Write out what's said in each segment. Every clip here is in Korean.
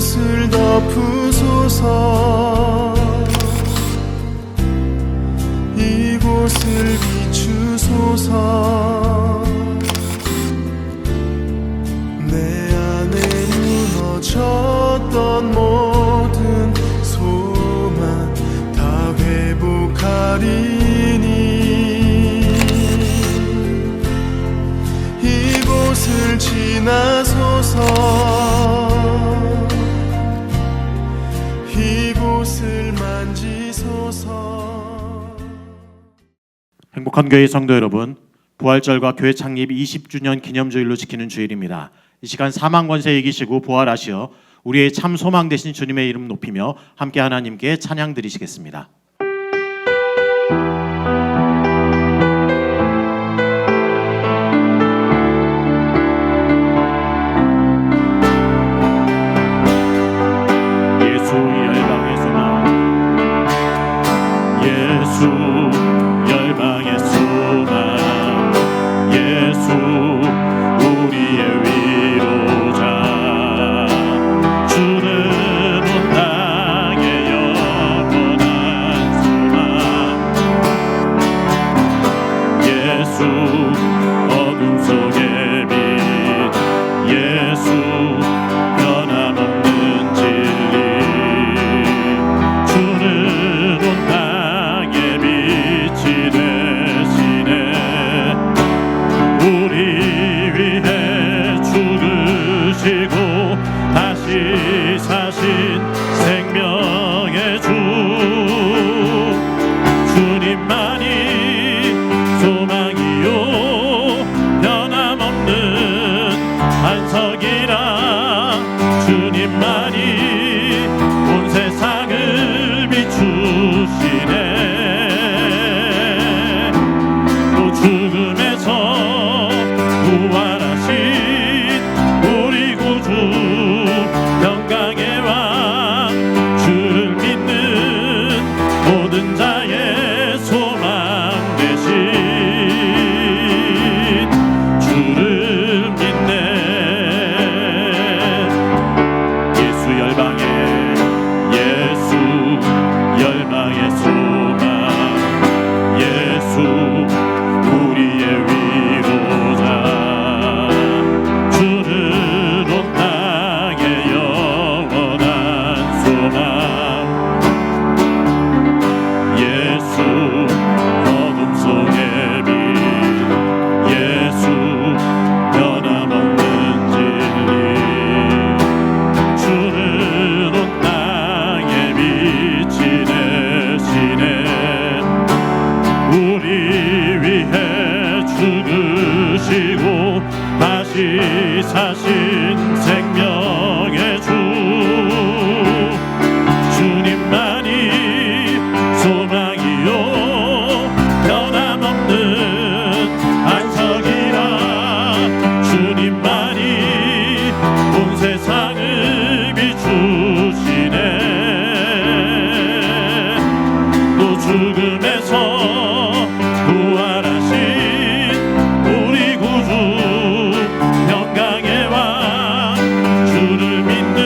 이곳을 덮으소서. 이곳을 비추소서. 내 안에 무너졌던 모든 소망 다 회복하리니 이곳을 지나소서. 이곳을 만지소서. 행복한 교회 성도 여러분, 부활절과 교회 창립 20주년 기념주일로 지키는 주일입니다. 이 시간 사망 권세 이기시고 부활하시어 우리의 참 소망 되신 주님의 이름 높이며 함께 하나님께 찬양 드리시겠습니다. 예수 열방의 소망, 예수 열방의 소망, 예수 우리의 위로자. 주는 온 땅의 영원한 소망, 예수 어둠 속의 빛, 예수 변함없는 진리. 주는 온 땅의 빛이 되시네. 우리 위해 죽으시고 다시 사신 생명의 주. 주님만이 소망이요 변함없는 반석이라. 주님만이 온 세상을 비추시네. 또 죽음에서 부활하신 우리 구주 영광의 왕. 주를 믿는 모든 자의 소망 되신 주를 믿네. 예수 열방의 소망, 예수 우리의 위로자. 주는 온 땅의 영원한 소망, 예수 어둠 속의 빛, 예수 변함없는 진리. 주는 온 땅의 빛이 되시네. 우리 위해 죽으시고 다시 사신 생명의 주. 주님만이 소망이요 변함없는 안석이라. 주님만이 온 세상을 비추시네. 또 죽음에서 부활하신 우리 구주 영광의 왕. 주를 믿는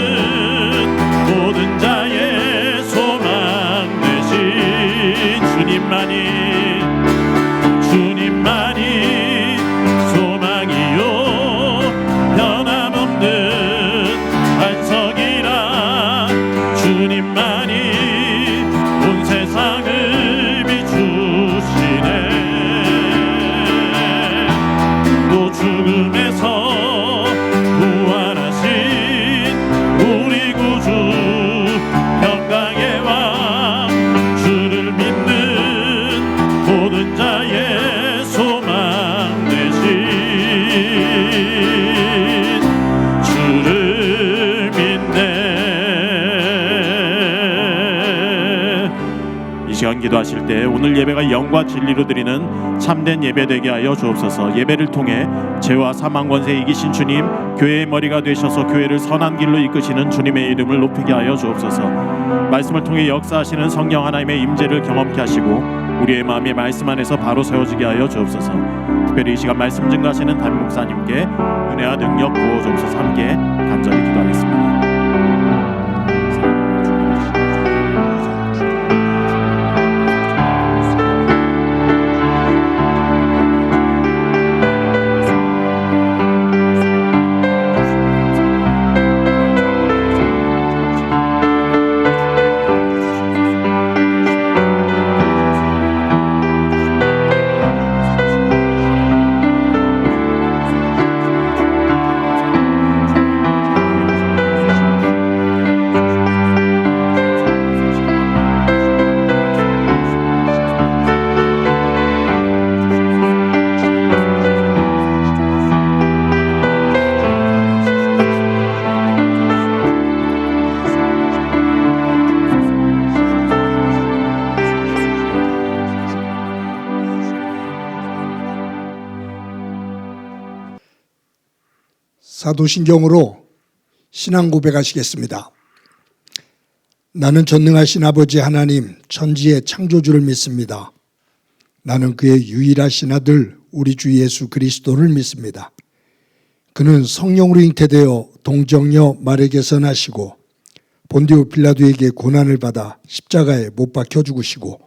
모든 자의 소망 되신 주님만이 소망이요 변함없는 반석이라. 주님만이 온 세상을 비추시네. 또 죽음에서 부활하신 우리 구주 영광의 왕. 주를 믿는 모든 자의 소망 되신 주를 믿네. 이 시간 기도하실 때 오늘 예배가 영과 진리로 드리는 참된 예배 되게 하여 주옵소서. 예배를 통해 죄와 사망 권세 이기신 주님, 교회의 머리가 되셔서 교회를 선한 길로 이끄시는 주님의 이름을 높이게 하여 주옵소서. 말씀을 통해 역사하시는 성령 하나님의 임재를 경험케 하시고 우리의 마음이 말씀 안에서 바로 세워지게 하여 주옵소서. 특별히 이 시간 말씀 증거하시는 담임 목사님께 은혜와 능력 부어 주옵소서. 함께 간절히 기도하겠습니다. 사도신경으로 신앙 고백하시겠습니다. 나는 전능하신 아버지 하나님 천지의 창조주를 믿습니다. 나는 그의 유일하신 아들 우리 주 예수 그리스도를 믿습니다. 그는 성령으로 잉태되어 동정녀 마리아에게서 나시고 본디오 빌라도에게 고난을 받아 십자가에 못 박혀 죽으시고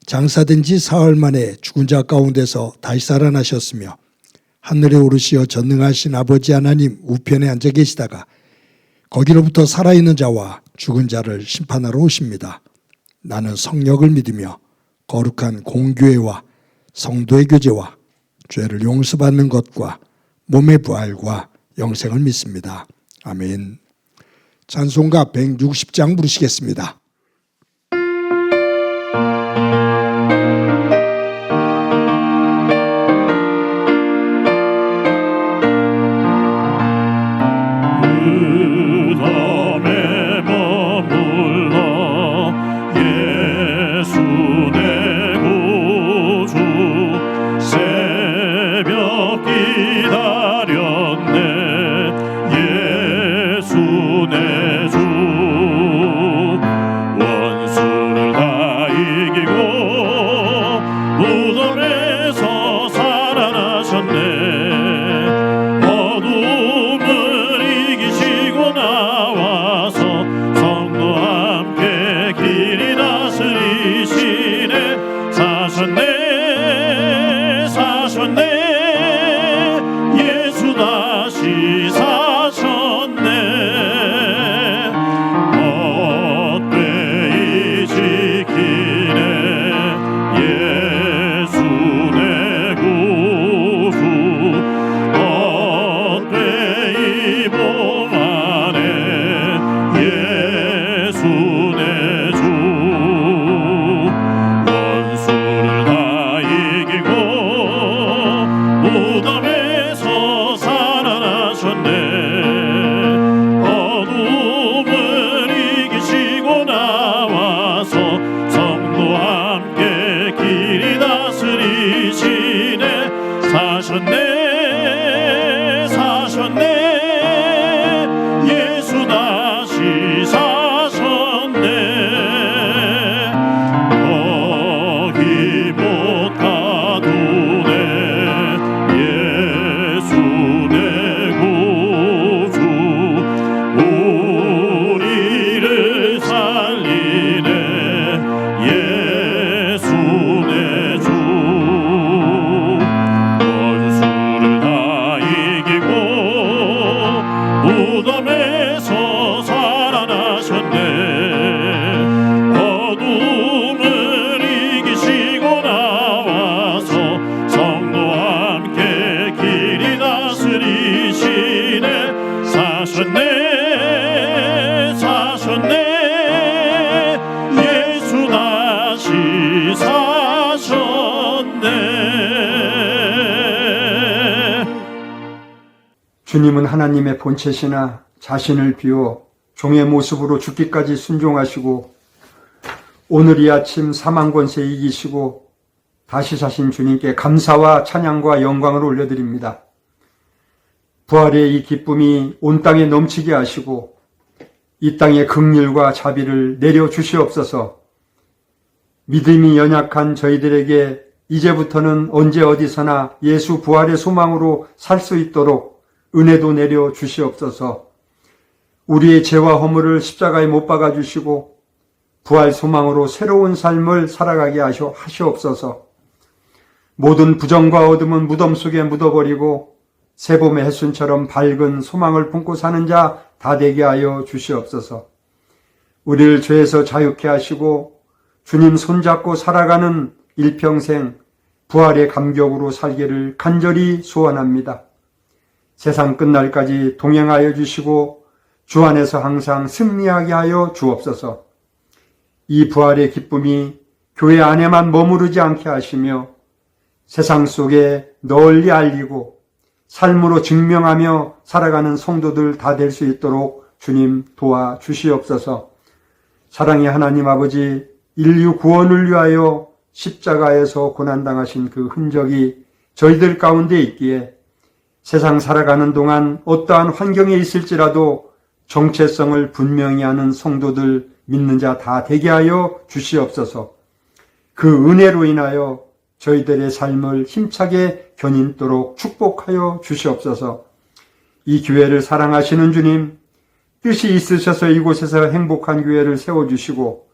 장사된 지 사흘 만에 죽은 자 가운데서 다시 살아나셨으며 하늘에 오르시어 전능하신 아버지 하나님 우편에 앉아 계시다가 거기로부터 살아있는 자와 죽은 자를 심판하러 오십니다. 나는 성령을 믿으며 거룩한 공교회와 성도의 교제와 죄를 용서받는 것과 몸의 부활과 영생을 믿습니다. 아멘. 찬송가 160장 부르시겠습니다. 무덤에 머물러 예수 내 구주 새벽 기다렸네 예수 내 주 원수를 다 이기고 무덤에서 살아나셨네 어둠을 이기시고 나와서 성도 함께 길이 다스리시네 사셨네 사셨네 예수 다시 사셨네 헛되이 지키네 예수 내 구주 헛되이 봉하네 예수 내 주 원수를 다 이기고 무덤에서 살아나셨네 어둠을 이기시고 나와서 성도 함께 길이 다스리시네 사셨네 사셨네 예수 다시 사셨네 거기 못 가두네 예수 내 구주 우리를 살리네 예수 내 주 원수를 다 이기고 무덤에서 살아나셨네 어둠을 이기시고 나와서 성도 함께 길이 다스리시네 사셨네 사셨네 예수 다시 사셨네 주님은 하나님의 본체시나 자신을 비워 종의 모습으로 죽기까지 순종하시고 오늘 이 아침 사망 권세 이기시고 다시 사신 주님께 감사와 찬양과 영광을 올려드립니다. 부활의 이 기쁨이 온 땅에 넘치게 하시고 이 땅에 긍휼과 자비를 내려주시옵소서. 믿음이 연약한 저희들에게 이제부터는 언제 어디서나 예수 부활의 소망으로 살 수 있도록 은혜도 내려 주시옵소서. 우리의 죄와 허물을 십자가에 못 박아 주시고 부활 소망으로 새로운 삶을 살아가게 하시옵소서. 모든 부정과 어둠은 무덤 속에 묻어버리고 새봄의 햇순처럼 밝은 소망을 품고 사는 자 다 되게 하여 주시옵소서. 우리를 죄에서 자유케 하시고 주님 손잡고 살아가는 일평생 부활의 감격으로 살기를 간절히 소원합니다. 세상 끝날까지 동행하여 주시고 주 안에서 항상 승리하게 하여 주옵소서. 이 부활의 기쁨이 교회 안에만 머무르지 않게 하시며 세상 속에 널리 알리고 삶으로 증명하며 살아가는 성도들 다 될 수 있도록 주님 도와주시옵소서. 사랑의 하나님 아버지, 인류 구원을 위하여 십자가에서 고난당하신 그 흔적이 저희들 가운데 있기에 세상 살아가는 동안 어떠한 환경에 있을지라도 정체성을 분명히 하는 성도들 믿는 자 다 되게 하여 주시옵소서. 그 은혜로 인하여 저희들의 삶을 힘차게 견인토록 축복하여 주시옵소서. 이 교회를 사랑하시는 주님, 뜻이 있으셔서 이곳에서 행복한 교회를 세워주시고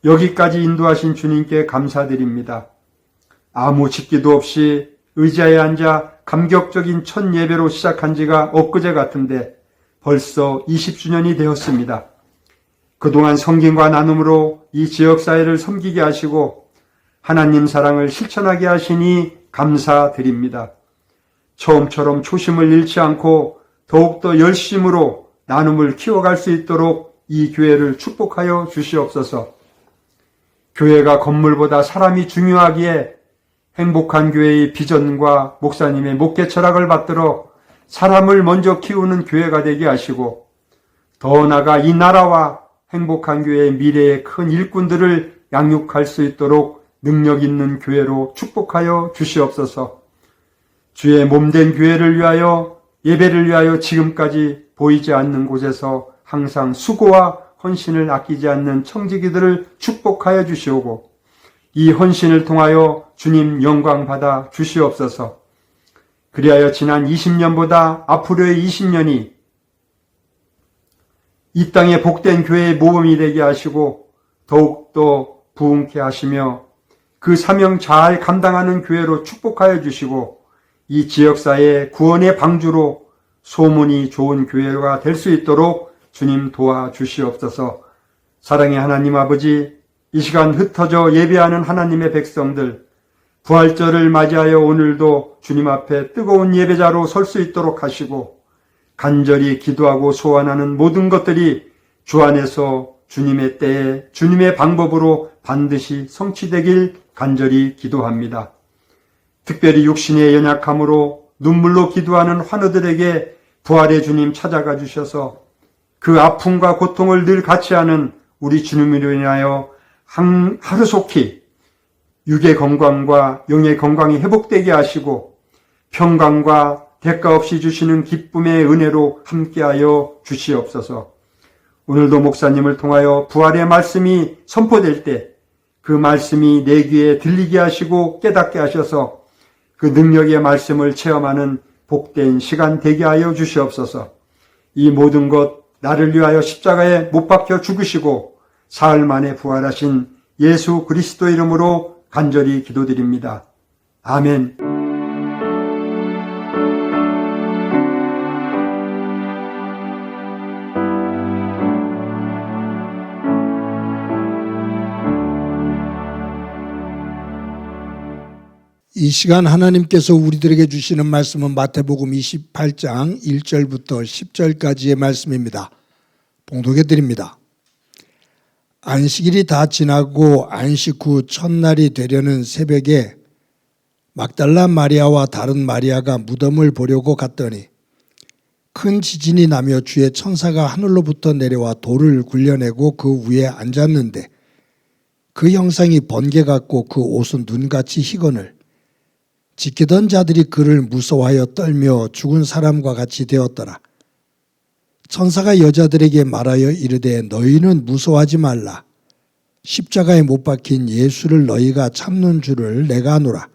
여기까지 인도하신 주님께 감사드립니다. 아무 짓기도 없이 의자에 앉아 감격적인 첫 예배로 시작한 지가 엊그제 같은데 벌써 20주년이 되었습니다. 그동안 섬김과 나눔으로 이 지역사회를 섬기게 하시고 하나님 사랑을 실천하게 하시니 감사드립니다. 처음처럼 초심을 잃지 않고 더욱더 열심으로 나눔을 키워갈 수 있도록 이 교회를 축복하여 주시옵소서. 교회가 건물보다 사람이 중요하기에 행복한 교회의 비전과 목사님의 목회 철학을 받들어 사람을 먼저 키우는 교회가 되게 하시고 더 나아가 이 나라와 행복한 교회의 미래의 큰 일꾼들을 양육할 수 있도록 능력 있는 교회로 축복하여 주시옵소서. 주의 몸된 교회를 위하여 예배를 위하여 지금까지 보이지 않는 곳에서 항상 수고와 헌신을 아끼지 않는 청지기들을 축복하여 주시오고 이 헌신을 통하여 주님 영광 받아 주시옵소서. 그리하여 지난 20년보다 앞으로의 20년이 이 땅의 복된 교회의 모범이 되게 하시고 더욱더 부흥케 하시며 그 사명 잘 감당하는 교회로 축복하여 주시고 이 지역사회의 구원의 방주로 소문이 좋은 교회가 될 수 있도록 주님 도와주시옵소서. 사랑의 하나님 아버지, 이 시간 흩어져 예배하는 하나님의 백성들, 부활절을 맞이하여 오늘도 주님 앞에 뜨거운 예배자로 설 수 있도록 하시고 간절히 기도하고 소원하는 모든 것들이 주 안에서 주님의 때에 주님의 방법으로 반드시 성취되길 간절히 기도합니다. 특별히 육신의 연약함으로 눈물로 기도하는 환우들에게 부활의 주님 찾아가 주셔서 그 아픔과 고통을 늘 같이 하는 우리 주님으로 인하여 하루속히 육의 건강과 영의 건강이 회복되게 하시고 평강과 대가 없이 주시는 기쁨의 은혜로 함께하여 주시옵소서. 오늘도 목사님을 통하여 부활의 말씀이 선포될 때 그 말씀이 내 귀에 들리게 하시고 깨닫게 하셔서 그 능력의 말씀을 체험하는 복된 시간 되게 하여 주시옵소서. 이 모든 것 나를 위하여 십자가에 못 박혀 죽으시고 사흘 만에 부활하신 예수 그리스도 이름으로 간절히 기도드립니다. 아멘. 이 시간 하나님께서 우리들에게 주시는 말씀은 마태복음 28장 1절부터 10절까지의 말씀입니다. 봉독해 드립니다. 안식일이 다 지나고 안식 후 첫날이 되려는 새벽에 막달라 마리아와 다른 마리아가 무덤을 보려고 갔더니 큰 지진이 나며 주의 천사가 하늘로부터 내려와 돌을 굴려내고 그 위에 앉았는데 그 형상이 번개 같고 그 옷은 눈같이 희거늘 지키던 자들이 그를 무서워하여 떨며 죽은 사람과 같이 되었더라. 천사가 여자들에게 말하여 이르되 너희는 무서워하지 말라. 십자가에 못 박힌 예수를 너희가 찾는 줄을 내가 아노라.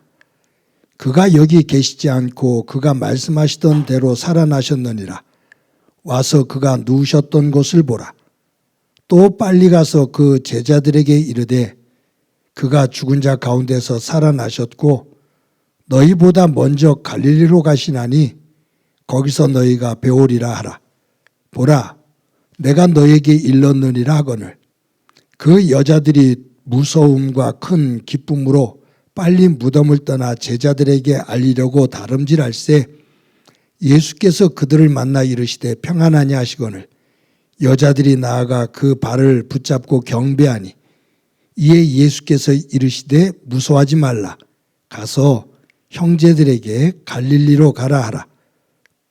그가 여기 계시지 않고 그가 말씀하시던 대로 살아나셨느니라. 와서 그가 누우셨던 곳을 보라. 또 빨리 가서 그 제자들에게 이르되 그가 죽은 자 가운데서 살아나셨고 너희보다 먼저 갈릴리로 가시나니 거기서 너희가 배우리라 하라. 보라, 내가 너에게 일렀느니라 하거늘 그 여자들이 무서움과 큰 기쁨으로 빨리 무덤을 떠나 제자들에게 알리려고 다름질할새 예수께서 그들을 만나 이르시되 평안하냐 하시거늘 여자들이 나아가 그 발을 붙잡고 경배하니 이에 예수께서 이르시되 무서워하지 말라. 가서 형제들에게 갈릴리로 가라 하라.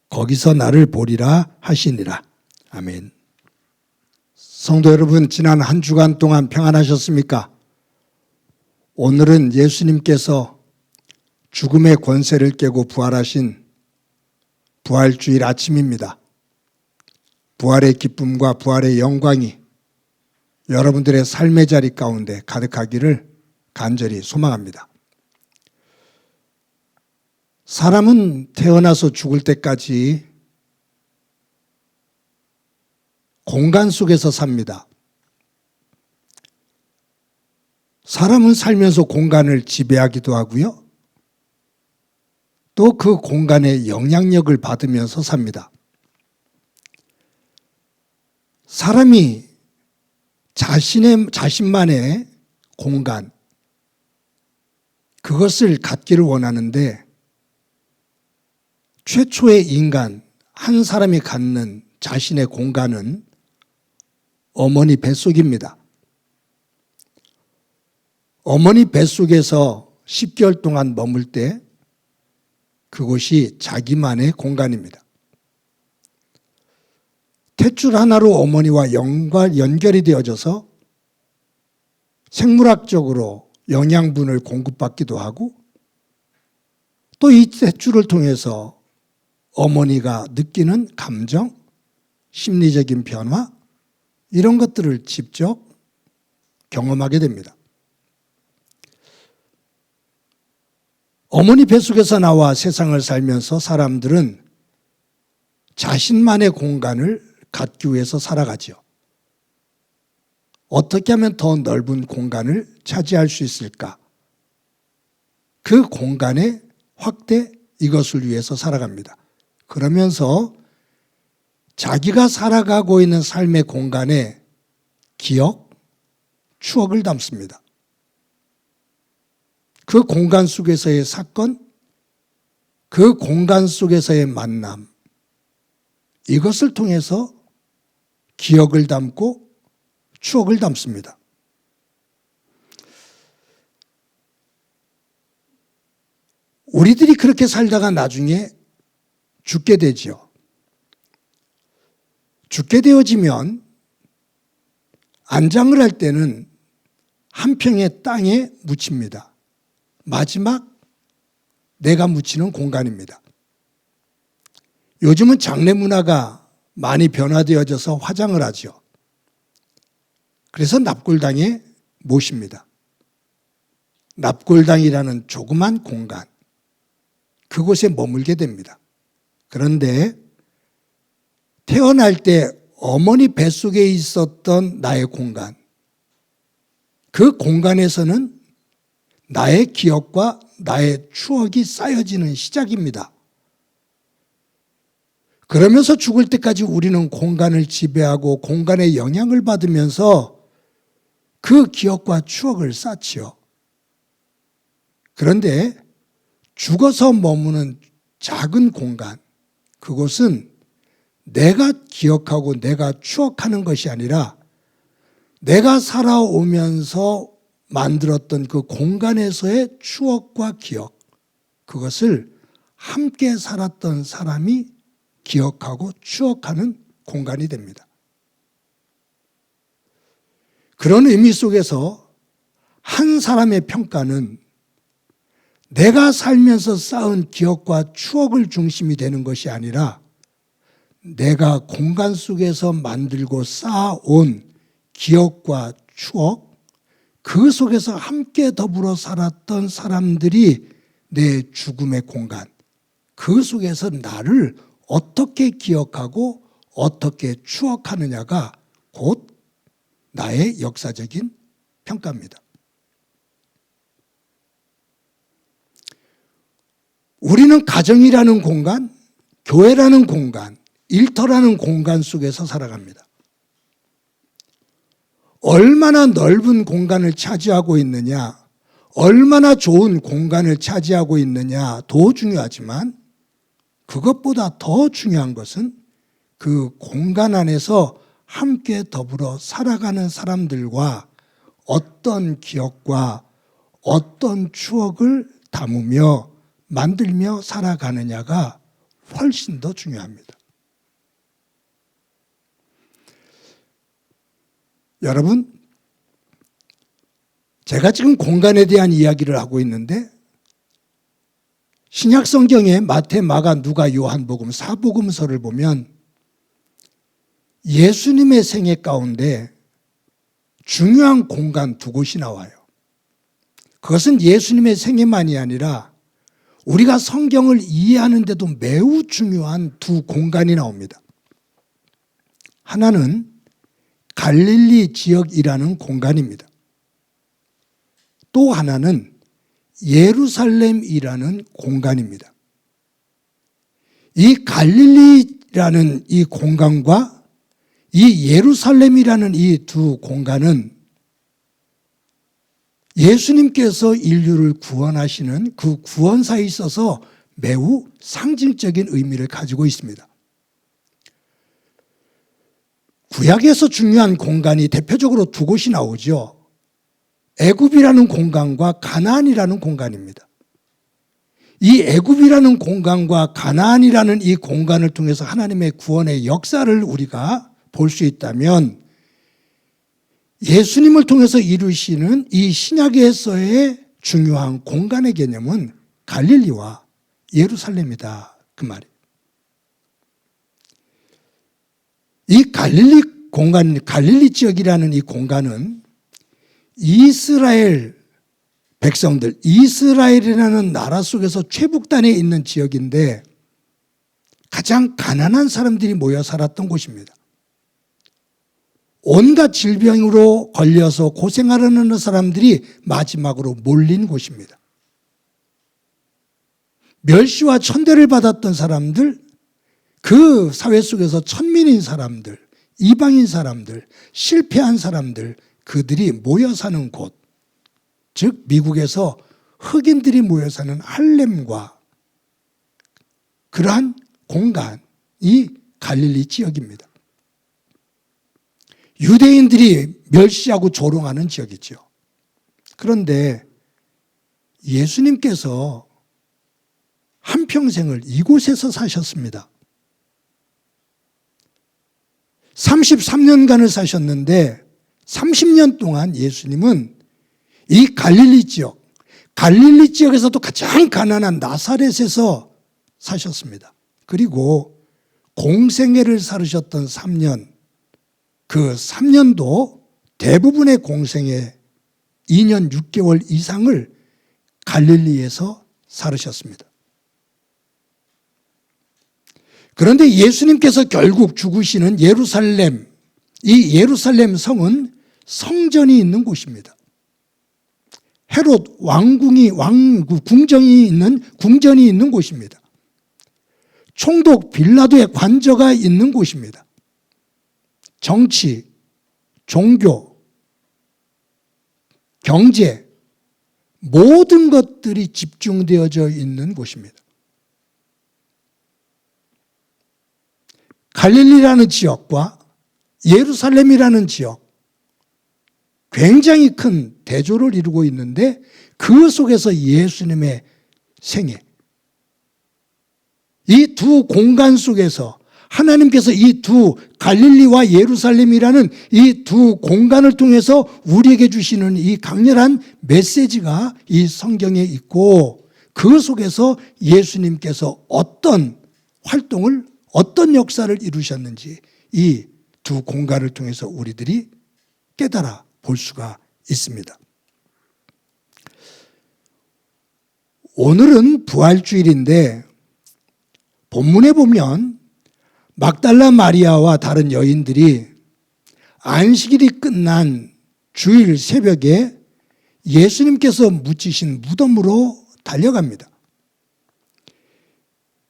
거기서 나를 보리라 하시니라. 아멘. 성도 여러분, 지난 한 주간 동안 평안하셨습니까? 오늘은 예수님께서 죽음의 권세를 깨고 부활하신 부활주일 아침입니다. 부활의 기쁨과 부활의 영광이 여러분들의 삶의 자리 가운데 가득하기를 간절히 소망합니다. 사람은 태어나서 죽을 때까지 공간 속에서 삽니다. 사람은 살면서 공간을 지배하기도 하고요. 또 그 공간의 영향력을 받으면서 삽니다. 사람이 자신만의 공간, 그것을 갖기를 원하는데 최초의 인간, 한 사람이 갖는 자신의 공간은 어머니 뱃속입니다. 어머니 뱃속에서 10개월 동안 머물 때 그곳이 자기만의 공간입니다. 탯줄 하나로 어머니와 연결이 되어져서 생물학적으로 영양분을 공급받기도 하고 또 이 탯줄을 통해서 어머니가 느끼는 감정, 심리적인 변화 이런 것들을 직접 경험하게 됩니다. 어머니 뱃속에서 나와 세상을 살면서 사람들은 자신만의 공간을 갖기 위해서 살아가죠. 어떻게 하면 더 넓은 공간을 차지할 수 있을까? 그 공간의 확대, 이것을 위해서 살아갑니다. 그러면서 자기가 살아가고 있는 삶의 공간에 기억, 추억을 담습니다. 그 공간 속에서의 사건, 그 공간 속에서의 만남, 이것을 통해서 기억을 담고 추억을 담습니다. 우리들이 그렇게 살다가 나중에 죽게 되죠. 죽게 되어지면 안장을 할 때는 한 평의 땅에 묻힙니다. 마지막 내가 묻히는 공간입니다. 요즘은 장례 문화가 많이 변화되어져서 화장을 하죠. 그래서 납골당에 모십니다. 납골당이라는 조그만 공간, 그곳에 머물게 됩니다. 그런데 태어날 때 어머니 뱃속에 있었던 나의 공간, 그 공간에서는 나의 기억과 나의 추억이 쌓여지는 시작입니다. 그러면서 죽을 때까지 우리는 공간을 지배하고 공간의 영향을 받으면서 그 기억과 추억을 쌓지요. 그런데 죽어서 머무는 작은 공간, 그곳은 내가 기억하고 내가 추억하는 것이 아니라 내가 살아오면서 만들었던 그 공간에서의 추억과 기억, 그것을 함께 살았던 사람이 기억하고 추억하는 공간이 됩니다. 그런 의미 속에서 한 사람의 평가는 내가 살면서 쌓은 기억과 추억을 중심이 되는 것이 아니라 내가 공간 속에서 만들고 쌓아온 기억과 추억, 그 속에서 함께 더불어 살았던 사람들이 내 죽음의 공간, 그 속에서 나를 어떻게 기억하고 어떻게 추억하느냐가 곧 나의 역사적인 평가입니다. 우리는 가정이라는 공간, 교회라는 공간, 일터라는 공간 속에서 살아갑니다. 얼마나 넓은 공간을 차지하고 있느냐, 얼마나 좋은 공간을 차지하고 있느냐도 중요하지만 그것보다 더 중요한 것은 그 공간 안에서 함께 더불어 살아가는 사람들과 어떤 기억과 어떤 추억을 담으며 만들며 살아가느냐가 훨씬 더 중요합니다. 여러분, 제가 지금 공간에 대한 이야기를 하고 있는데 신약 성경의 마태, 마가, 누가, 요한복음, 사복음서를 보면 예수님의 생애 가운데 중요한 공간 두 곳이 나와요. 그것은 예수님의 생애만이 아니라 우리가 성경을 이해하는 데도 매우 중요한 두 공간이 나옵니다. 하나는 갈릴리 지역이라는 공간입니다. 또 하나는 예루살렘이라는 공간입니다. 이 갈릴리라는 이 공간과 이 예루살렘이라는 이 두 공간은 예수님께서 인류를 구원하시는 그 구원사에 있어서 매우 상징적인 의미를 가지고 있습니다. 구약에서 중요한 공간이 대표적으로 두 곳이 나오죠. 애굽이라는 공간과 가나안이라는 공간입니다. 이 애굽이라는 공간과 가나안이라는 이 공간을 통해서 하나님의 구원의 역사를 우리가 볼 수 있다면 예수님을 통해서 이루시는 이 신약에서의 중요한 공간의 개념은 갈릴리와 예루살렘이다. 그 말이에요. 이 갈릴리 공간, 갈릴리 지역이라는 이 공간은 이스라엘 백성들, 이스라엘이라는 나라 속에서 최북단에 있는 지역인데 가장 가난한 사람들이 모여 살았던 곳입니다. 온갖 질병으로 걸려서 고생하려는 사람들이 마지막으로 몰린 곳입니다. 멸시와 천대를 받았던 사람들, 그 사회 속에서 천민인 사람들, 이방인 사람들, 실패한 사람들, 그들이 모여 사는 곳, 즉 미국에서 흑인들이 모여 사는 할렘과 그러한 공간이 갈릴리 지역입니다. 유대인들이 멸시하고 조롱하는 지역이죠. 그런데 예수님께서 한평생을 이곳에서 사셨습니다. 33년간을 사셨는데 30년 동안 예수님은 이 갈릴리 지역에서도 가장 가난한 나사렛에서 사셨습니다. 그리고 공생애를 살으셨던 3년, 그 3년도 대부분의 공생애 2년 6개월 이상을 갈릴리에서 살으셨습니다. 그런데 예수님께서 결국 죽으시는 예루살렘, 이 예루살렘 성은 성전이 있는 곳입니다. 헤롯 궁전이 있는 곳입니다. 총독 빌라도의 관저가 있는 곳입니다. 정치, 종교, 경제, 모든 것들이 집중되어져 있는 곳입니다. 갈릴리라는 지역과 예루살렘이라는 지역, 굉장히 큰 대조를 이루고 있는데 그 속에서 예수님의 생애, 이 두 공간 속에서 하나님께서 이 두 갈릴리와 예루살렘이라는 이 두 공간을 통해서 우리에게 주시는 이 강렬한 메시지가 이 성경에 있고 그 속에서 예수님께서 어떤 활동을, 어떤 역사를 이루셨는지 이 두 공간을 통해서 우리들이 깨달아 볼 수가 있습니다. 오늘은 부활주일인데 본문에 보면 막달라 마리아와 다른 여인들이 안식일이 끝난 주일 새벽에 예수님께서 묻히신 무덤으로 달려갑니다.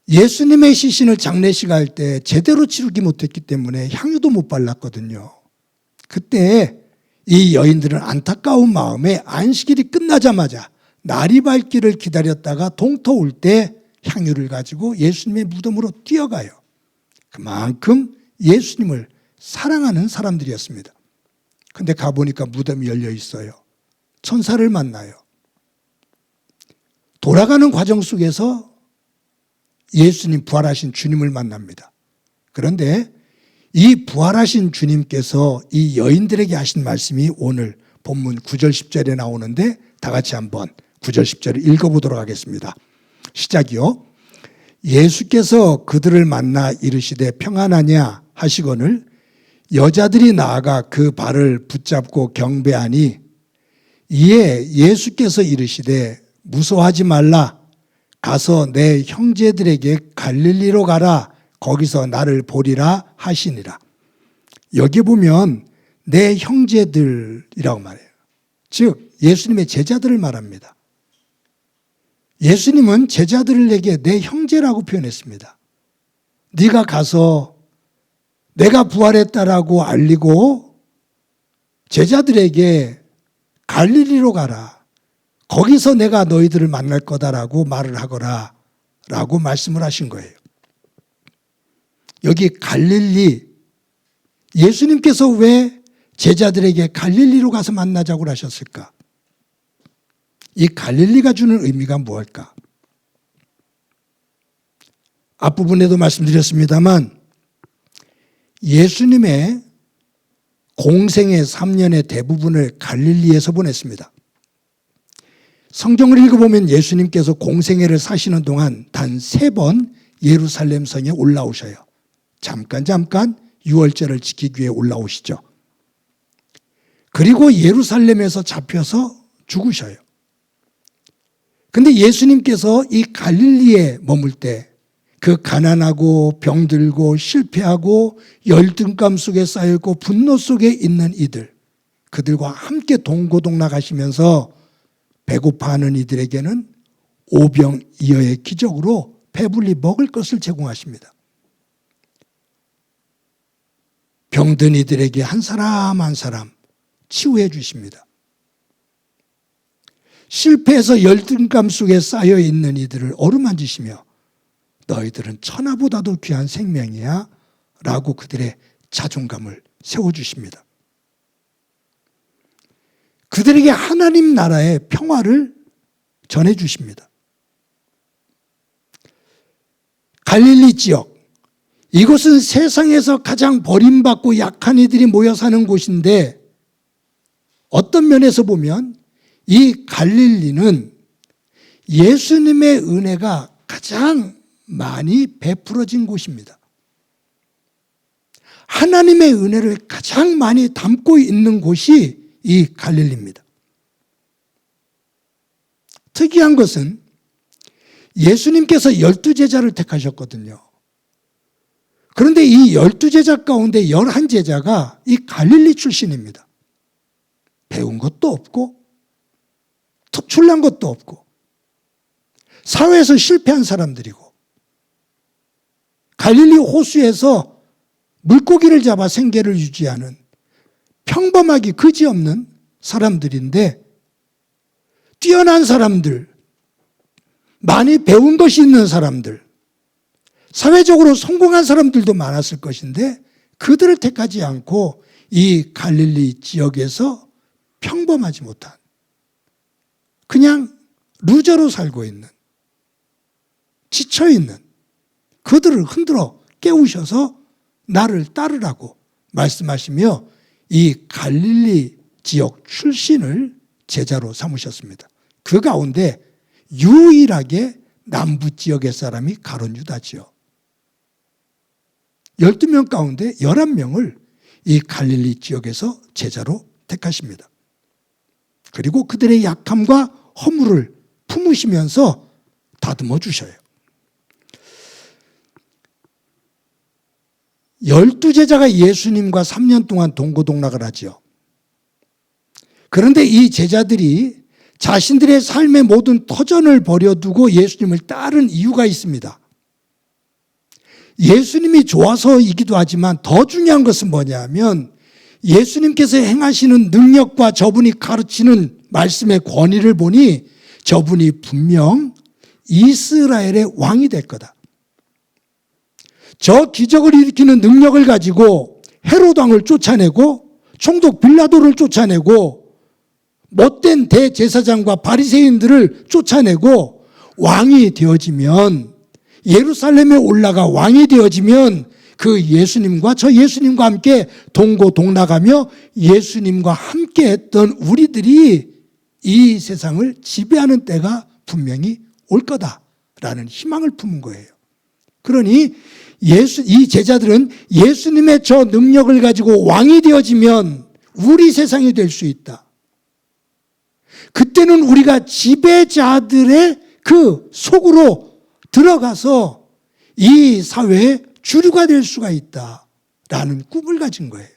예수님의 시신을 장례식 할 때 제대로 치르지 못했기 때문에 향유도 못 발랐거든요. 그때 이 여인들은 안타까운 마음에 안식일이 끝나자마자 날이 밝기를 기다렸다가 동터올 때 향유를 가지고 예수님의 무덤으로 뛰어가요. 그만큼 예수님을 사랑하는 사람들이었습니다. 근데 가보니까 무덤이 열려 있어요. 천사를 만나요. 돌아가는 과정 속에서 예수님, 부활하신 주님을 만납니다. 그런데 이 부활하신 주님께서 이 여인들에게 하신 말씀이 오늘 본문 9절 10절에 나오는데 다 같이 한번 9절 10절을 읽어보도록 하겠습니다. 시작이요. 예수께서 그들을 만나 이르시되 평안하냐 하시거늘 여자들이 나아가 그 발을 붙잡고 경배하니 이에 예수께서 이르시되 무서워하지 말라. 가서 내 형제들에게 갈릴리로 가라. 거기서 나를 보리라 하시니라. 여기 보면 내 형제들이라고 말해요. 즉 예수님의 제자들을 말합니다. 예수님은 제자들에게 내 형제라고 표현했습니다. 네가 가서 내가 부활했다라고 알리고 제자들에게 갈릴리로 가라. 거기서 내가 너희들을 만날 거다라고 말을 하거라 라고 말씀을 하신 거예요. 여기 갈릴리, 예수님께서 왜 제자들에게 갈릴리로 가서 만나자고 하셨을까? 이 갈릴리가 주는 의미가 무엇일까? 앞부분에도 말씀드렸습니다만 예수님의 공생의 3년의 대부분을 갈릴리에서 보냈습니다. 성경을 읽어보면 예수님께서 공생애를 사시는 동안 단 3번 예루살렘 성에 올라오셔요. 잠깐 유월절을 지키기 위해 올라오시죠. 그리고 예루살렘에서 잡혀서 죽으셔요. 근데 예수님께서 이 갈릴리에 머물 때 그 가난하고 병들고 실패하고 열등감 속에 쌓여있고 분노 속에 있는 이들, 그들과 함께 동고동락하시면서 배고파하는 이들에게는 오병이어의 기적으로 배불리 먹을 것을 제공하십니다. 병든 이들에게 한 사람 한 사람 치유해 주십니다. 실패해서 열등감 속에 쌓여 있는 이들을 어루만지시며 너희들은 천하보다도 귀한 생명이야 라고 그들의 자존감을 세워주십니다. 그들에게 하나님 나라의 평화를 전해주십니다. 갈릴리 지역, 이곳은 세상에서 가장 버림받고 약한 이들이 모여 사는 곳인데 어떤 면에서 보면 이 갈릴리는 예수님의 은혜가 가장 많이 베풀어진 곳입니다. 하나님의 은혜를 가장 많이 담고 있는 곳이 이 갈릴리입니다. 특이한 것은 예수님께서 12제자를 택하셨거든요. 그런데 이 12제자 가운데 11제자가 이 갈릴리 출신입니다. 배운 것도 없고 특출난 것도 없고 사회에서 실패한 사람들이고 갈릴리 호수에서 물고기를 잡아 생계를 유지하는 평범하기 그지없는 사람들인데 뛰어난 사람들, 많이 배운 것이 있는 사람들, 사회적으로 성공한 사람들도 많았을 것인데 그들을 택하지 않고 이 갈릴리 지역에서 평범하지 못한 그냥 루저로 살고 있는 지쳐있는 그들을 흔들어 깨우셔서 나를 따르라고 말씀하시며 이 갈릴리 지역 출신을 제자로 삼으셨습니다. 그 가운데 유일하게 남부 지역의 사람이 가룟 유다지요. 12명 가운데 11명을 이 갈릴리 지역에서 제자로 택하십니다. 그리고 그들의 약함과 허물을 품으시면서 다듬어 주셔요. 12제자가 예수님과 3년 동안 동고동락을 하지요. 그런데 이 제자들이 자신들의 삶의 모든 터전을 버려두고 예수님을 따른 이유가 있습니다. 예수님이 좋아서이기도 하지만 더 중요한 것은 뭐냐면 예수님께서 행하시는 능력과 저분이 가르치는 말씀의 권위를 보니 저분이 분명 이스라엘의 왕이 될 거다. 저 기적을 일으키는 능력을 가지고 헤롯 왕을 쫓아내고 총독 빌라도를 쫓아내고 못된 대제사장과 바리새인들을 쫓아내고 왕이 되어지면 예루살렘에 올라가 왕이 되어지면 그 예수님과 저 예수님과 함께 동고동락하며 예수님과 함께 했던 우리들이 이 세상을 지배하는 때가 분명히 올 거다 라는 희망을 품은 거예요. 그러니 이 제자들은 예수님의 저 능력을 가지고 왕이 되어지면 우리 세상이 될 수 있다. 그때는 우리가 지배자들의 그 속으로 들어가서 이 사회의 주류가 될 수가 있다라는 꿈을 가진 거예요.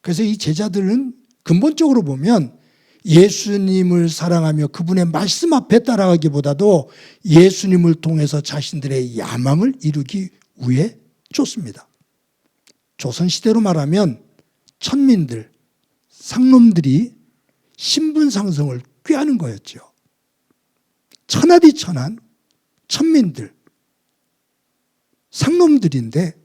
그래서 이 제자들은 근본적으로 보면 예수님을 사랑하며 그분의 말씀 앞에 따라가기보다도 예수님을 통해서 자신들의 야망을 이루기 위해 쫓습니다. 조선시대로 말하면 천민들, 상놈들이 신분상승을 꾀하는 거였죠. 천하디천한 천민들, 상놈들인데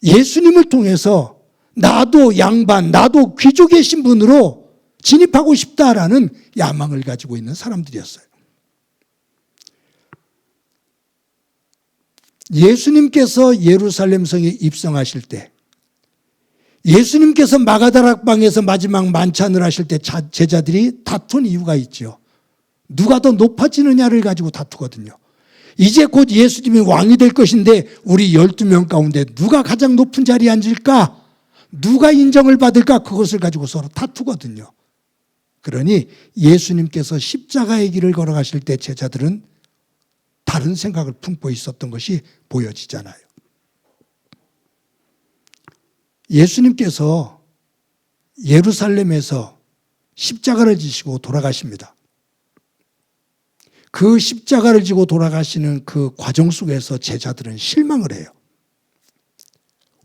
예수님을 통해서 나도 양반, 나도 귀족의 신분으로 진입하고 싶다라는 야망을 가지고 있는 사람들이었어요. 예수님께서 예루살렘 성에 입성하실 때, 예수님께서 마가다락방에서 마지막 만찬을 하실 때 제자들이 다툰 이유가 있죠. 누가 더 높아지느냐를 가지고 다투거든요. 이제 곧 예수님이 왕이 될 것인데 우리 12명 가운데 누가 가장 높은 자리에 앉을까? 누가 인정을 받을까? 그것을 가지고 서로 다투거든요. 그러니 예수님께서 십자가의 길을 걸어가실 때 제자들은 다른 생각을 품고 있었던 것이 보여지잖아요. 예수님께서 예루살렘에서 십자가를 지시고 돌아가십니다. 그 십자가를 지고 돌아가시는 그 과정 속에서 제자들은 실망을 해요.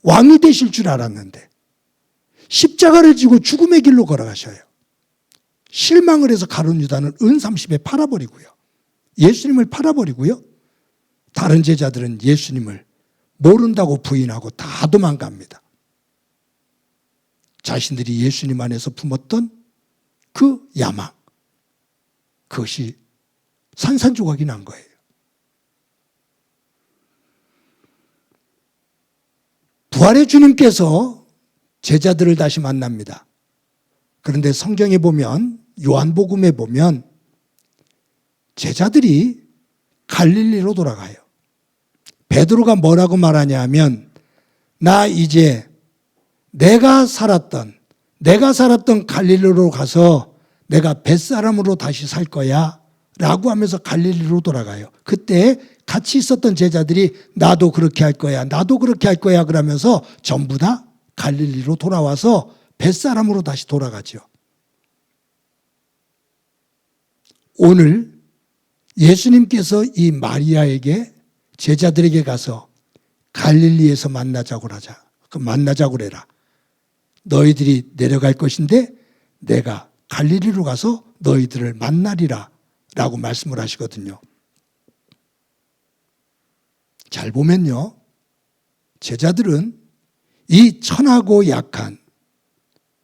왕이 되실 줄 알았는데 십자가를 지고 죽음의 길로 걸어가셔요. 실망을 해서 가룟 유다는 은 30에 팔아버리고요. 예수님을 팔아버리고요. 다른 제자들은 예수님을 모른다고 부인하고 다 도망갑니다. 자신들이 예수님 안에서 품었던 그 야망, 그것이 산산조각이 난 거예요. 부활의 주님께서 제자들을 다시 만납니다. 그런데 성경에 보면, 요한복음에 보면 제자들이 갈릴리로 돌아가요. 베드로가 뭐라고 말하냐 하면, 나 이제 내가 살았던 갈릴리로 가서 내가 벳사람으로 다시 살 거야 라고 하면서 갈릴리로 돌아가요. 그때 같이 있었던 제자들이 나도 그렇게 할 거야, 나도 그렇게 할 거야 그러면서 전부 다 갈릴리로 돌아와서 벳사람으로 다시 돌아가죠. 오늘 예수님께서 이 마리아에게, 제자들에게 가서 갈릴리에서 만나자고 그래라. 너희들이 내려갈 것인데 내가 갈릴리로 가서 너희들을 만나리라 라고 말씀을 하시거든요. 잘 보면요, 제자들은 이 천하고 약한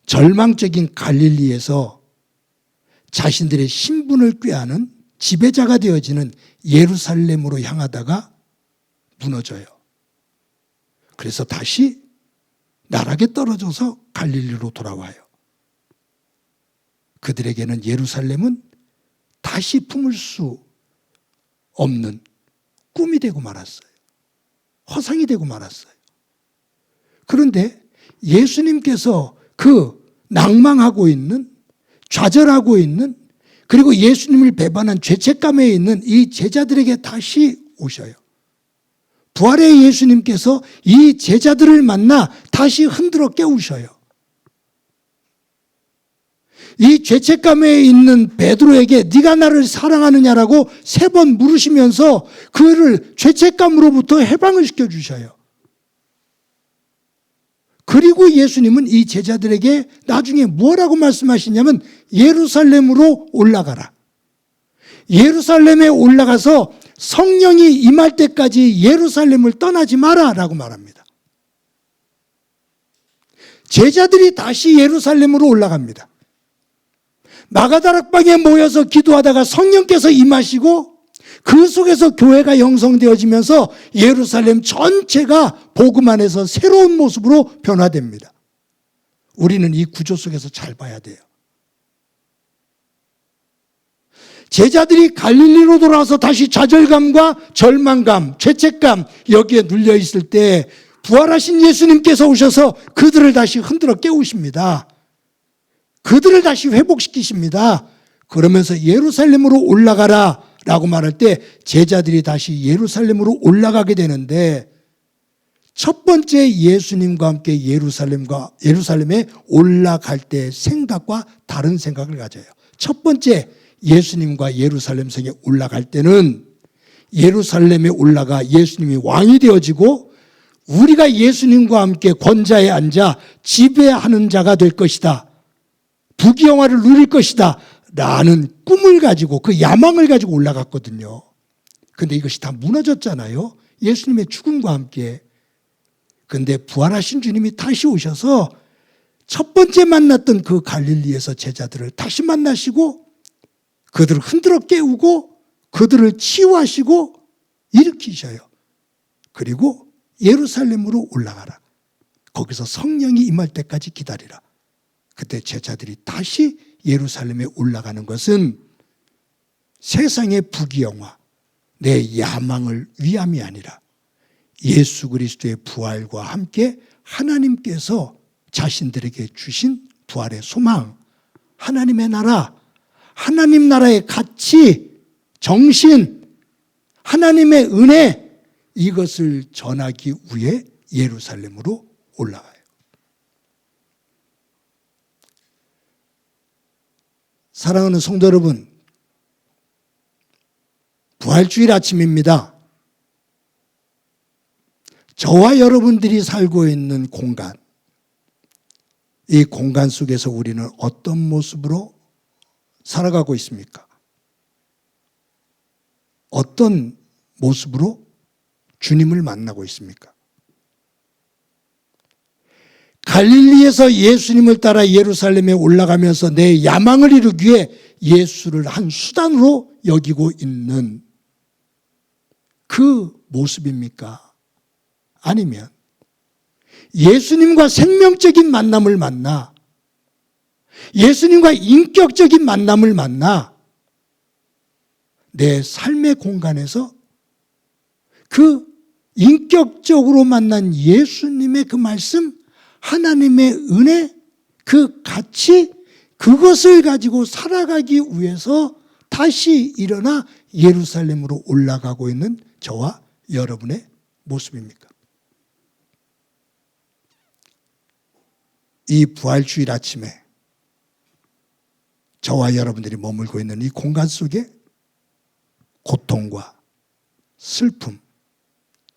절망적인 갈릴리에서 자신들의 신분을 꾀하는 지배자가 되어지는 예루살렘으로 향하다가 무너져요. 그래서 다시 나락에 떨어져서 갈릴리로 돌아와요. 그들에게는 예루살렘은 다시 품을 수 없는 꿈이 되고 말았어요. 허상이 되고 말았어요. 그런데 예수님께서 그 낭망하고 있는, 좌절하고 있는, 그리고 예수님을 배반한 죄책감에 있는 이 제자들에게 다시 오셔요. 부활의 예수님께서 이 제자들을 만나 다시 흔들어 깨우셔요. 이 죄책감에 있는 베드로에게 네가 나를 사랑하느냐라고 3번 물으시면서 그를 죄책감으로부터 해방을 시켜주셔요. 그리고 예수님은 이 제자들에게 나중에 뭐라고 말씀하시냐면 예루살렘으로 올라가라. 예루살렘에 올라가서 성령이 임할 때까지 예루살렘을 떠나지 마라 라고 말합니다. 제자들이 다시 예루살렘으로 올라갑니다. 마가다락방에 모여서 기도하다가 성령께서 임하시고 그 속에서 교회가 형성되어지면서 예루살렘 전체가 복음 안에서 새로운 모습으로 변화됩니다. 우리는 이 구조 속에서 잘 봐야 돼요. 제자들이 갈릴리로 돌아와서 다시 좌절감과 절망감, 죄책감 여기에 눌려 있을 때 부활하신 예수님께서 오셔서 그들을 다시 흔들어 깨우십니다. 그들을 다시 회복시키십니다. 그러면서 예루살렘으로 올라가라 라고 말할 때 제자들이 다시 예루살렘으로 올라가게 되는데, 첫 번째 예수님과 함께 예루살렘에 올라갈 때 생각과 다른 생각을 가져요. 첫 번째 예수님과 예루살렘성에 올라갈 때는 예루살렘에 올라가 예수님이 왕이 되어지고 우리가 예수님과 함께 권좌에 앉아 지배하는 자가 될 것이다, 부귀영화를 누릴 것이다 라는 꿈을 가지고, 그 야망을 가지고 올라갔거든요. 근데 이것이 다 무너졌잖아요, 예수님의 죽음과 함께. 근데 부활하신 주님이 다시 오셔서 첫 번째 만났던 그 갈릴리에서 제자들을 다시 만나시고 그들을 흔들어 깨우고 그들을 치유하시고 일으키셔요. 그리고 예루살렘으로 올라가라, 거기서 성령이 임할 때까지 기다리라. 그때 제자들이 다시 예루살렘에 올라가는 것은 세상의 부귀영화, 내 야망을 위함이 아니라 예수 그리스도의 부활과 함께 하나님께서 자신들에게 주신 부활의 소망, 하나님의 나라, 하나님 나라의 가치, 정신, 하나님의 은혜, 이것을 전하기 위해 예루살렘으로 올라가요. 사랑하는 성도 여러분, 부활주일 아침입니다. 저와 여러분들이 살고 있는 공간, 이 공간 속에서 우리는 어떤 모습으로 살아가고 있습니까? 어떤 모습으로 주님을 만나고 있습니까? 갈릴리에서 예수님을 따라 예루살렘에 올라가면서 내 야망을 이루기 위해 예수를 한 수단으로 여기고 있는 그 모습입니까? 아니면 예수님과 생명적인 만남을 만나, 예수님과 인격적인 만남을 만나 내 삶의 공간에서 그 인격적으로 만난 예수님의 그 말씀, 하나님의 은혜, 그 가치, 그것을 가지고 살아가기 위해서 다시 일어나 예루살렘으로 올라가고 있는 저와 여러분의 모습입니까? 이 부활주일 아침에 저와 여러분들이 머물고 있는 이 공간 속에 고통과 슬픔,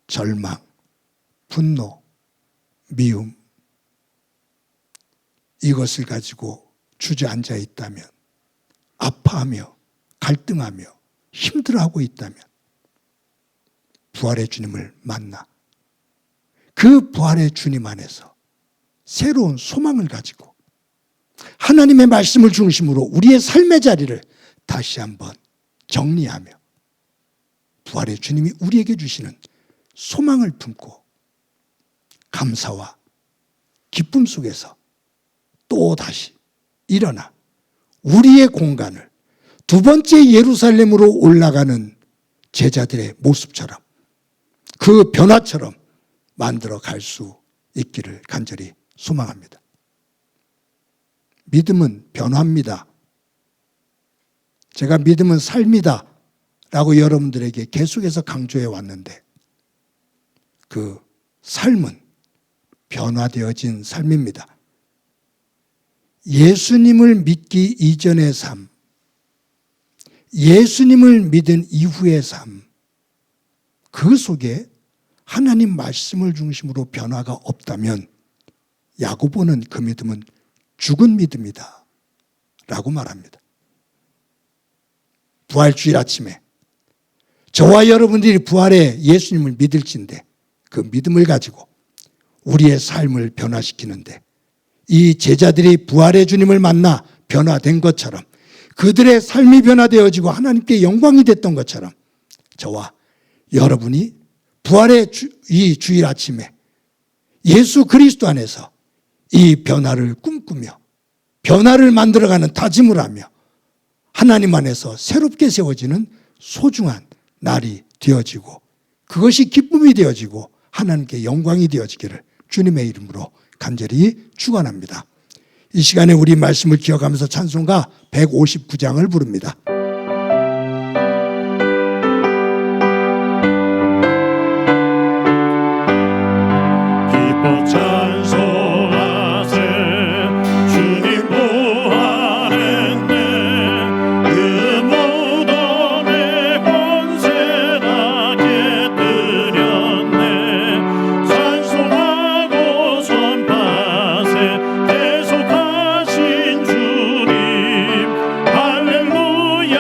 절망, 분노, 미움, 이것을 가지고 주저앉아 있다면, 아파하며 갈등하며 힘들어하고 있다면 부활의 주님을 만나 그 부활의 주님 안에서 새로운 소망을 가지고 하나님의 말씀을 중심으로 우리의 삶의 자리를 다시 한번 정리하며 부활의 주님이 우리에게 주시는 소망을 품고 감사와 기쁨 속에서 또 다시 일어나 우리의 공간을 두 번째 예루살렘으로 올라가는 제자들의 모습처럼, 그 변화처럼 만들어 갈 수 있기를 간절히 소망합니다. 믿음은 변화입니다. 제가 믿음은 삶이다 라고 여러분들에게 계속해서 강조해 왔는데, 그 삶은 변화되어진 삶입니다. 예수님을 믿기 이전의 삶, 예수님을 믿은 이후의 삶, 그 속에 하나님 말씀을 중심으로 변화가 없다면 야고보는 그 믿음은 죽은 믿음이다 라고 말합니다. 부활주일 아침에 저와 여러분들이 부활의 예수님을 믿을진데 그 믿음을 가지고 우리의 삶을 변화시키는데, 이 제자들이 부활의 주님을 만나 변화된 것처럼, 그들의 삶이 변화되어지고 하나님께 영광이 됐던 것처럼 저와 여러분이 부활의 이 주일 아침에 예수 그리스도 안에서 이 변화를 꿈꾸며 변화를 만들어가는 다짐을 하며 하나님 안에서 새롭게 세워지는 소중한 날이 되어지고 그것이 기쁨이 되어지고 하나님께 영광이 되어지기를 주님의 이름으로 간절히 축원합니다. 이 시간에 우리 말씀을 기억하면서 찬송가 159장을 부릅니다. 기뻐 찬송하세 주님 부활했네 그 무덤의 권세 다 깨뜨렸네 찬송하고 선파세 계속하신 주님 할렐루야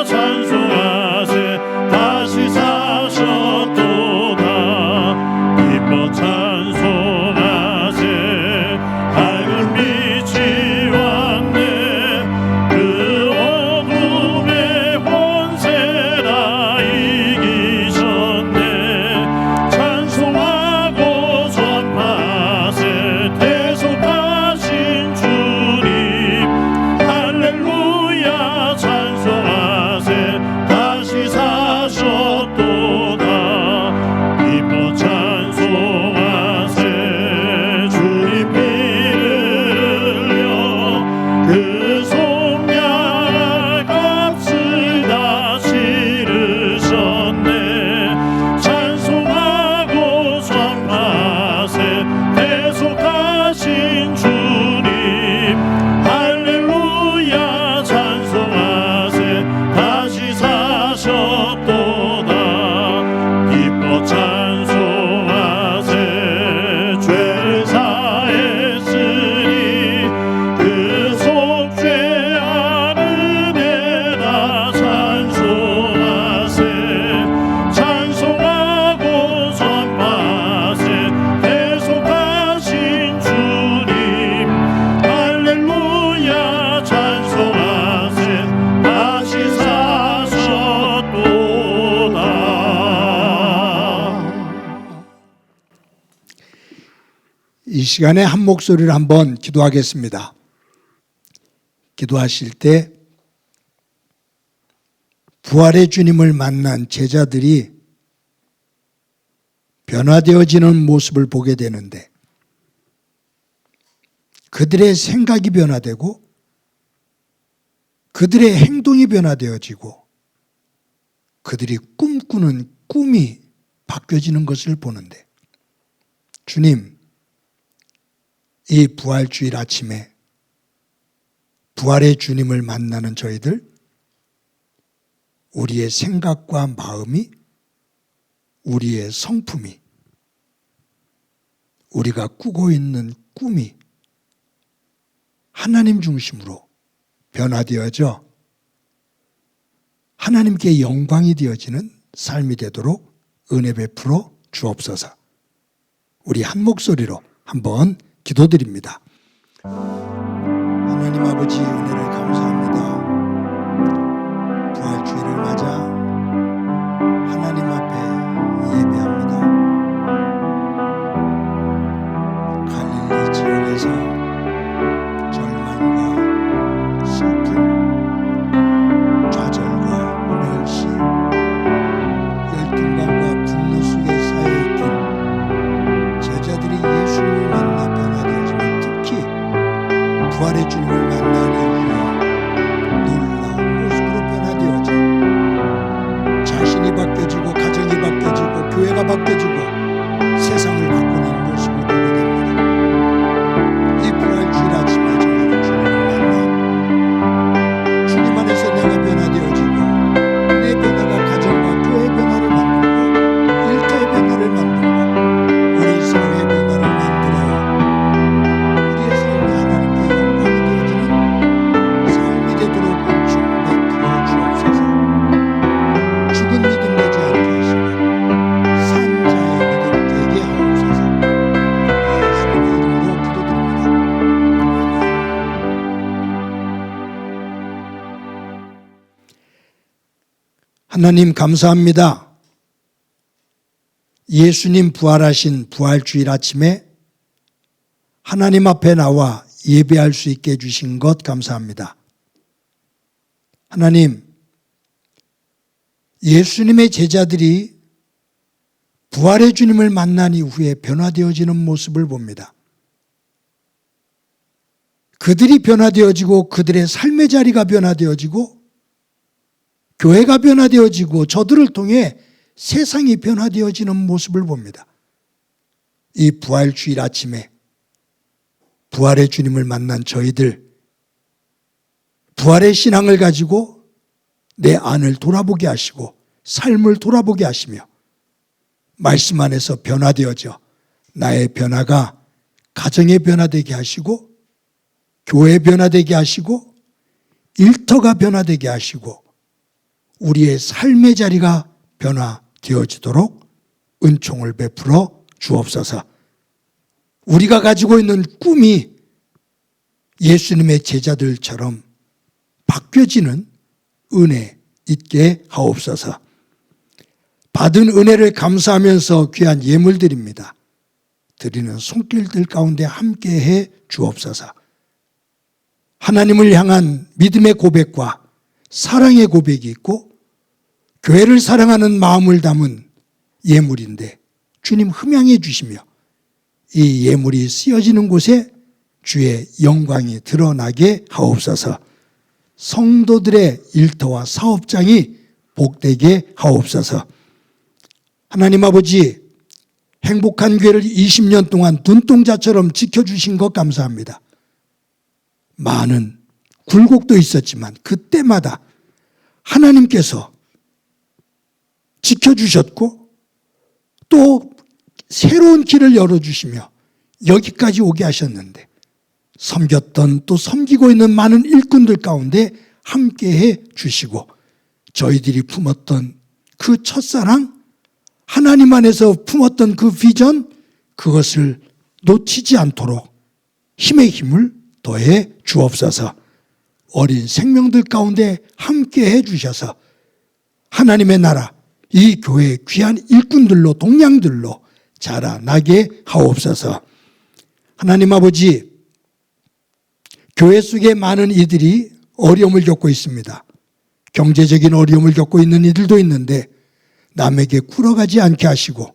찬송하세 다시 사셨도다 기뻐 찬송하세 밝은 빛이 왔네 그 어둠의 권세 다 이기셨네 찬송하고 선파세 대속하신 주님 할렐루야 찬송하세 다시 사셨도다 기뻐 찬송하세 주님 피를 흘려 그 속량할 값을 다 치르셨네 찬송하고 선파세 대속하신 주님 할렐루야 찬송하세 다시 사셨도다 기뻐 찬송하세 죄를 사했으니 그 속죄하는 애다 찬송하세 찬송하고 선파세 대속하신 주님 할렐루야 찬송하세 다시 사셨도다. 이 시간에 한 목소리를 한번 기도하겠습니다. 기도하실 때 부활의 주님을 만난 제자들이 변화되어지는 모습을 보게 되는데 그들의 생각이 변화되고 그들의 행동이 변화되어지고 그들이 꿈꾸는 꿈이 바뀌어지는 것을 보는데 주님, 이 부활주일 아침에 부활의 주님을 만나는 저희들 우리의 생각과 마음이 우리의 성품이 우리가 꾸고 있는 꿈이 하나님 중심으로 변화되어져 하나님께 영광이 되어지는 삶이 되도록 은혜 베풀어 주옵소서. 우리 한 목소리로 한번 기도드립니다. 하나님 아버지 은혜를 감사합니다. 부활주일을 맞아 하나님 앞에 예배합니다. 갈릴리 지역에서 절망과 슬픔, 좌절과 멸시, 열등감과 분노 속에 쌓여있던 제자들이 예수님을 만나 변화되어지며 특히 부활의 주님을 만난 이후에 놀라운 모습으로 변화되어져 자신이 바뀌어지고 가정이 바뀌어지고 교회가 바뀌어지고 세상을 바꾸는 모습을 보게 됩니다. 이 부활주일 아침에 저희는 주님을 만나 주님 안에서 내가 변화되어지고 내 변화가 가정과 교회 변화를 만들고 일터의 변화를 만들고 우리 사회의 변화를 만들어 우리의 삶이 하나님께 영광이 되어지는 삶이 되도록 은총 베풀어 주옵소서. 죽은 믿음 되지 않게 하시고 산 자의 믿음 되게 하옵소서. 예수님의 이름으로 기도드립니다. 하나님 감사합니다. 예수님 부활하신 부활주일 아침에 하나님 앞에 나와 예배할 수 있게 해주신 것 감사합니다. 하나님, 예수님의 제자들이 부활의 주님을 만난 이후에 변화되어지는 모습을 봅니다. 그들이 변화되어지고 그들의 삶의 자리가 변화되어지고 교회가 변화되어지고 저들을 통해 세상이 변화되어지는 모습을 봅니다. 이 부활 주일 아침에 부활의 주님을 만난 저희들, 부활의 신앙을 가지고 내 안을 돌아보게 하시고 삶을 돌아보게 하시며 말씀 안에서 변화되어져 나의 변화가 가정의 변화되게 하시고 교회 변화되게 하시고 일터가 변화되게 하시고 우리의 삶의 자리가 변화되어지도록 은총을 베풀어 주옵소서. 우리가 가지고 있는 꿈이 예수님의 제자들처럼 바뀌어지는 은혜 있게 하옵소서. 받은 은혜를 감사하면서 귀한 예물 드립니다. 드리는 손길들 가운데 함께해 주옵소서. 하나님을 향한 믿음의 고백과 사랑의 고백이 있고 교회를 사랑하는 마음을 담은 예물인데 주님 흠양해 주시며 이 예물이 쓰여지는 곳에 주의 영광이 드러나게 하옵소서. 성도들의 일터와 사업장이 복되게 하옵소서. 하나님 아버지, 행복한 교회를 20년 동안 눈동자처럼 지켜주신 것 감사합니다. 많은 굴곡도 있었지만 그때마다 하나님께서 지켜주셨고 또 새로운 길을 열어주시며 여기까지 오게 하셨는데 섬겼던 또 섬기고 있는 많은 일꾼들 가운데 함께해 주시고 저희들이 품었던 그 첫사랑, 하나님 안에서 품었던 그 비전, 그것을 놓치지 않도록 힘의 힘을 더해 주옵소서. 어린 생명들 가운데 함께해 주셔서 하나님의 나라, 이 교회의 귀한 일꾼들로 동량들로 자라나게 하옵소서. 하나님 아버지, 교회 속에 많은 이들이 어려움을 겪고 있습니다. 경제적인 어려움을 겪고 있는 이들도 있는데 남에게 굴어가지 않게 하시고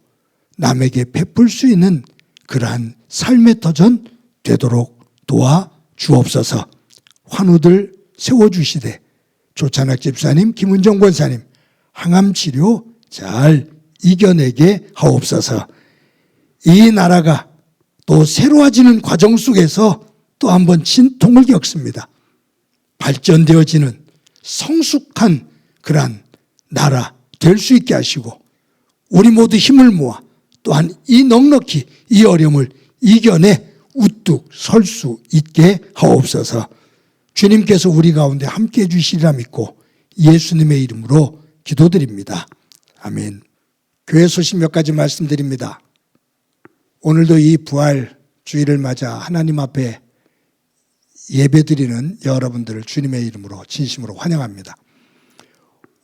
남에게 베풀 수 있는 그러한 삶의 터전 되도록 도와 주옵소서. 환우들 세워주시되 조찬학 집사님, 김은정 권사님 항암치료 잘 이겨내게 하옵소서. 이 나라가 또 새로워지는 과정 속에서 또 한 번 진통을 겪습니다. 발전되어지는 성숙한 그러한 나라 될 수 있게 하시고 우리 모두 힘을 모아 또한 이 넉넉히 이 어려움을 이겨내 우뚝 설 수 있게 하옵소서. 주님께서 우리 가운데 함께해 주시리라 믿고 예수님의 이름으로 기도드립니다. 아멘. 교회 소식 몇 가지 말씀드립니다. 오늘도 이 부활 주일을 맞아 하나님 앞에 예배드리는 여러분들을 주님의 이름으로 진심으로 환영합니다.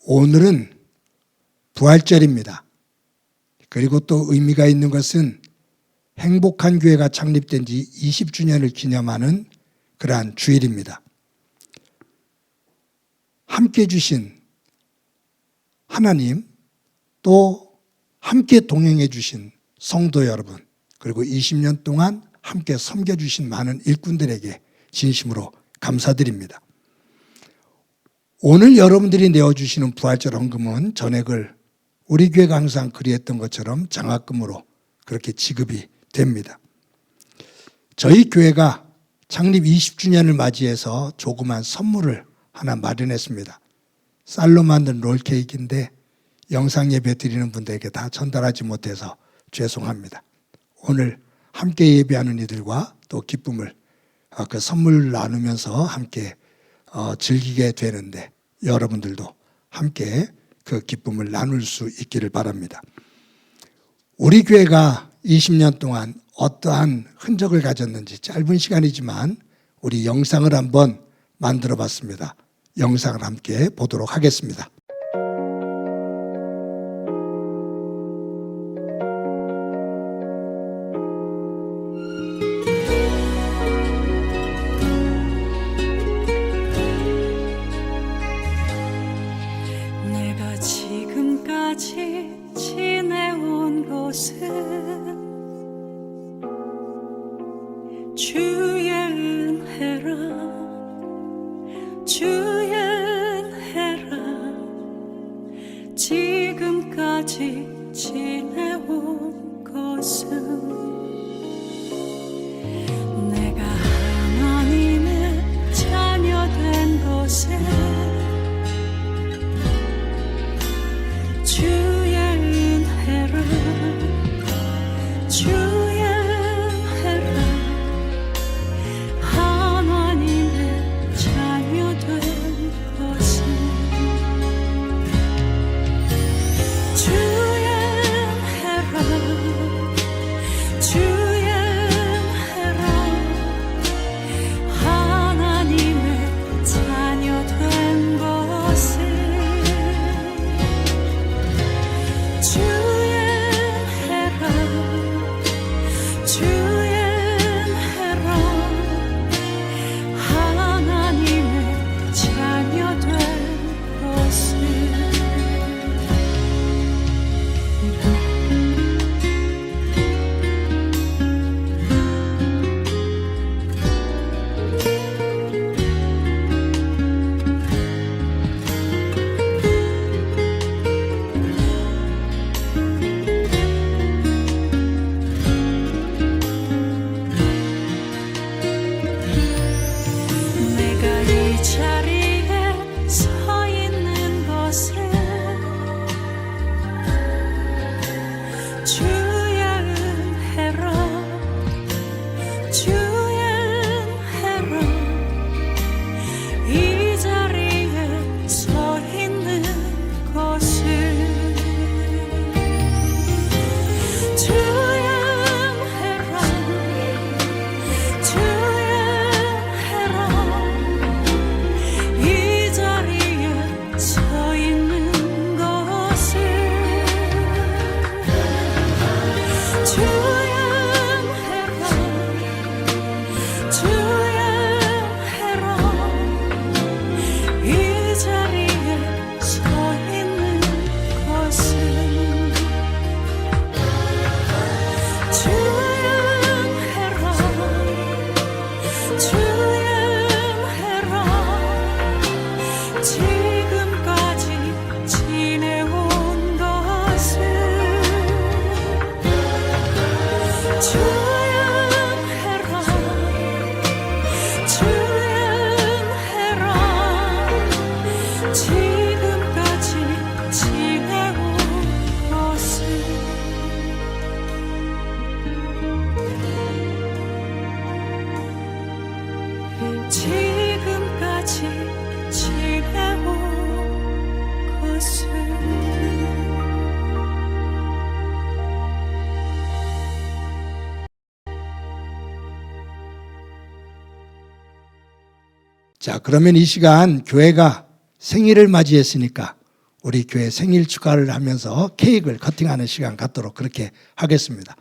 오늘은 부활절입니다. 그리고 또 의미가 있는 것은 행복한 교회가 창립된 지 20주년을 기념하는 그러한 주일입니다. 함께 주신 하나님, 또 함께 동행해 주신 성도 여러분, 그리고 20년 동안 함께 섬겨주신 많은 일꾼들에게 진심으로 감사드립니다. 오늘 여러분들이 내어주시는 부활절 헌금은 전액을 우리 교회가 항상 그리했던 것처럼 장학금으로 그렇게 지급이 됩니다. 저희 교회가 창립 20주년을 맞이해서 조그만 선물을 하나 마련했습니다. 쌀로 만든 롤케이크인데 영상 예배 드리는 분들에게 다 전달하지 못해서 죄송합니다. 오늘 함께 예배하는 이들과 또 기쁨을 그 선물 나누면서 함께 즐기게 되는데 여러분들도 함께 그 기쁨을 나눌 수 있기를 바랍니다. 우리 교회가 20년 동안 어떠한 흔적을 가졌는지 짧은 시간이지만 우리 영상을 한번 만들어 봤습니다. 영상을 함께 보도록 하겠습니다. 주의 은혜라 주의 은혜라 지금까지 지내온 것은 내가 하나님의 자녀 된 것에 주의 은혜라 주의 은혜라 하나님의 자녀 된 것은 주의 은혜라 주의 은혜라 하나님의 자녀 된 것은 주의 은혜라 주의 은혜라 하나님의 자녀 된 것은 내가 이 자리에 서 있는 것은 주의 은혜라 주의 은혜라 이 자리에 서 있는 것은 주의 은혜라 주의 은혜라 이 자리에 서 있는 것은 주의 은혜라 주의 은혜라 이 자리에 서 있는 것은 주의 은혜라 주의 은혜라 지금까지 지내온 것은 주의 은혜라 주의 은혜라 지금까지 지내온 것은 지금까지 지내온 것은 자, 그러면 이 시간 교회가 생일을 맞이했으니까 우리 교회 생일 축하를 하면서 케이크를 커팅하는 시간 갖도록 그렇게 하겠습니다.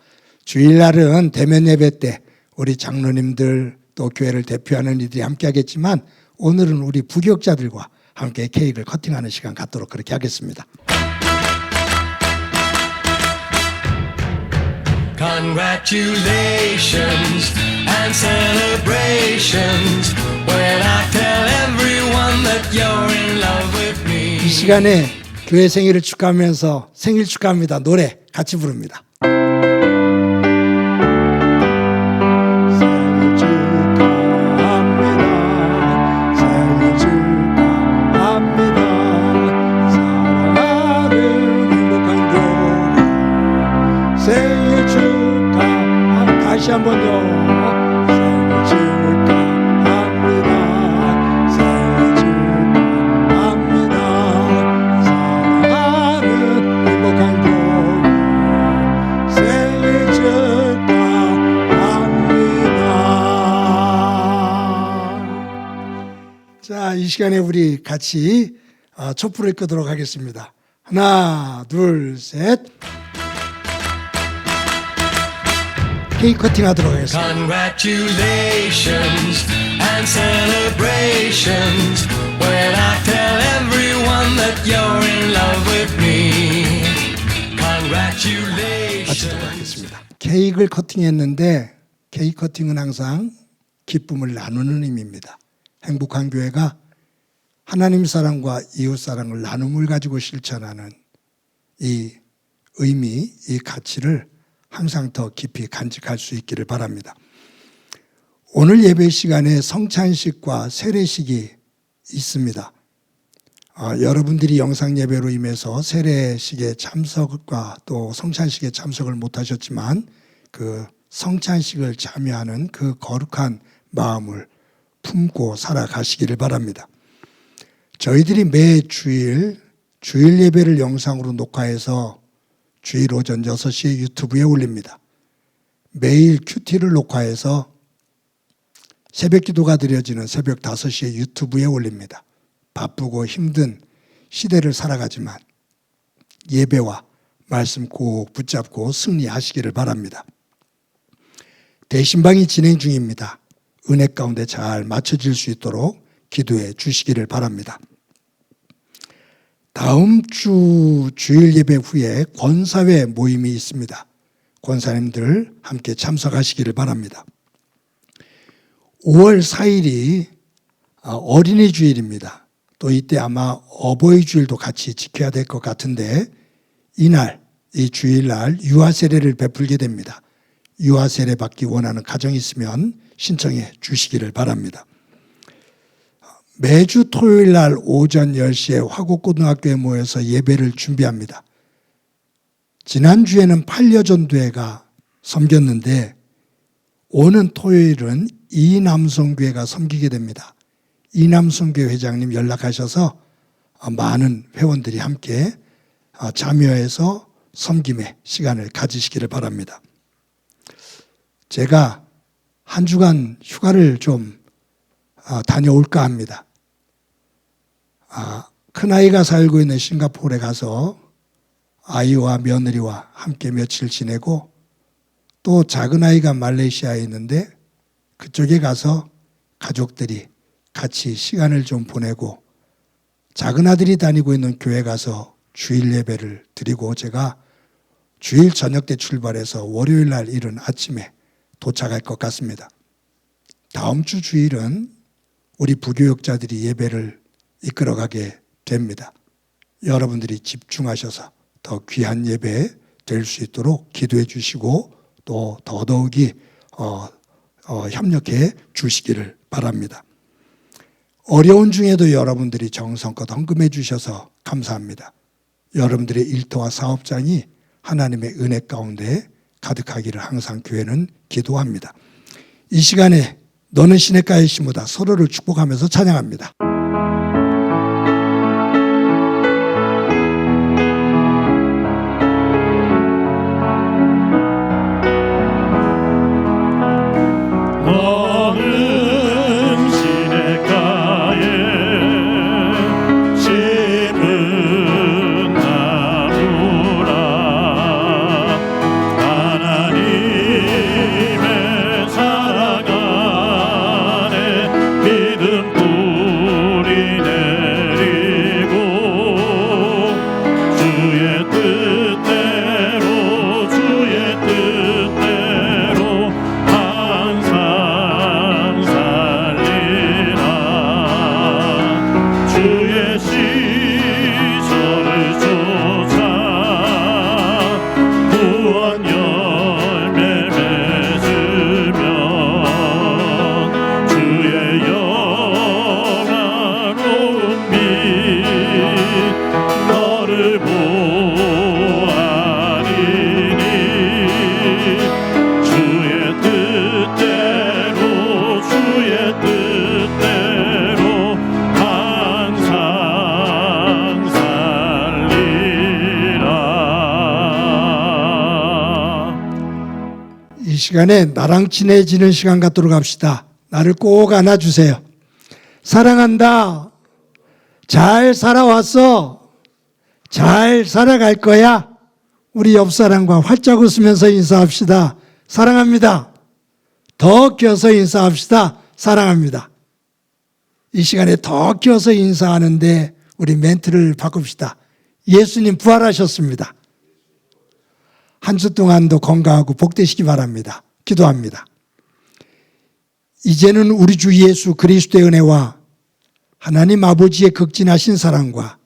주일날은 대면 예배 때 우리 장로님들 또 교회를 대표하는 이들이 함께 하겠지만 오늘은 우리 부교역자들과 함께 케이크를 커팅하는 시간 갖도록 그렇게 하겠습니다. Congratulations and celebrations when I tell everyone that you're in love with me. 이 시간에 교회 생일을 축하하면서 생일 축하합니다 노래 같이 부릅니다. 생일 축하합니다. 생일 축하합니다. 사랑하는 행복한 교회 생일 축하합니다. 다시 한번요. 생일 축하합니다. 생일 축하합니다. 사랑하는 행복한 교회 생일 축하합니다. 자, 이 시간에 우리 같이 촛불을 끄도록 하겠습니다. 하나, 둘, 셋. 케이크 커팅하도록 하겠습니다. Congratulations and celebrations when I tell everyone that you're in love with me. Congratulations. 마치도록 하겠습니다. 케이크를 커팅했는데 케이크 커팅은 항상 기쁨을 나누는 의미입니다. 행복한 교회가 하나님 사랑과 이웃 사랑을 나눔을 가지고 실천하는 이 의미, 이 가치를 항상 더 깊이 간직할 수 있기를 바랍니다. 오늘 예배 시간에 성찬식과 세례식이 있습니다. 여러분들이 영상 예배로 임해서 세례식에 참석과 또 성찬식에 참석을 못하셨지만 그 성찬식을 참여하는 그 거룩한 마음을 품고 살아가시기를 바랍니다. 저희들이 매 주일 예배를 영상으로 녹화해서 주일 오전 6시에 유튜브에 올립니다. 매일 큐티를 녹화해서 새벽 기도가 드려지는 새벽 5시에 유튜브에 올립니다. 바쁘고 힘든 시대를 살아가지만 예배와 말씀 꼭 붙잡고 승리하시기를 바랍니다. 대신방이 진행 중입니다. 은혜 가운데 잘 맞춰질 수 있도록 기도해 주시기를 바랍니다. 다음 주 주일 예배 후에 권사회 모임이 있습니다. 권사님들 함께 참석하시기를 바랍니다. 5월 4일이 어린이 주일입니다. 또 이때 아마 어버이 주일도 같이 지켜야 될 것 같은데 이날, 이 주일날 유아 세례를 베풀게 됩니다. 유아 세례 받기 원하는 가정이 있으면 신청해 주시기를 바랍니다. 매주 토요일 날 오전 10시에 화곡고등학교에 모여서 예배를 준비합니다. 지난주에는 팔려전도회가 섬겼는데 오는 토요일은 이남성교회가 섬기게 됩니다. 이남성교회 회장님 연락하셔서 많은 회원들이 함께 참여해서 섬김의 시간을 가지시기를 바랍니다. 제가 한 주간 휴가를 좀 다녀올까 합니다. 큰아이가 살고 있는 싱가포르에 가서 아이와 며느리와 함께 며칠 지내고 또 작은아이가 말레이시아에 있는데 그쪽에 가서 가족들이 같이 시간을 좀 보내고 작은아들이 다니고 있는 교회 가서 주일 예배를 드리고 제가 주일 저녁 때 출발해서 월요일 날 이른 아침에 도착할 것 같습니다. 다음 주 주일은 우리 부교역자들이 예배를 이끌어가게 됩니다. 여러분들이 집중하셔서 더 귀한 예배 될 수 있도록 기도해 주시고 또 더더욱이 협력해 주시기를 바랍니다. 어려운 중에도 여러분들이 정성껏 헌금해 주셔서 감사합니다. 여러분들의 일터와 사업장이 하나님의 은혜 가운데 가득하기를 항상 교회는 기도합니다. 이 시간에 너는 시냇가에 심으다 서로를 축복하면서 찬양합니다. 너는 시냇가에 심은 나무라 하나님의 사랑 안에 믿음 뿌리 내리고 주의 뜻대로 항상 살리라. 주의 시절을 쫓아 구원 열매 맺으면 주의 영화로운 빛 너를 보아리니 주의 뜻대로 항상 살리라. 이 시간에 나랑 친해지는 시간 갖도록 합시다. 나를 꼭 안아주세요. 사랑한다. 잘 살아왔어. 잘 살아갈 거야. 우리 옆 사람과 활짝 웃으면서 인사합시다. 사랑합니다. 더 껴서 인사합시다. 사랑합니다. 이 시간에 더 껴서 인사하는데 우리 멘트를 바꿉시다. 예수님 부활하셨습니다. 한 주 동안도 건강하고 복되시기 바랍니다. 기도합니다. 이제는 우리 주 예수 그리스도의 은혜와 하나님 아버지의 극진하신 사랑과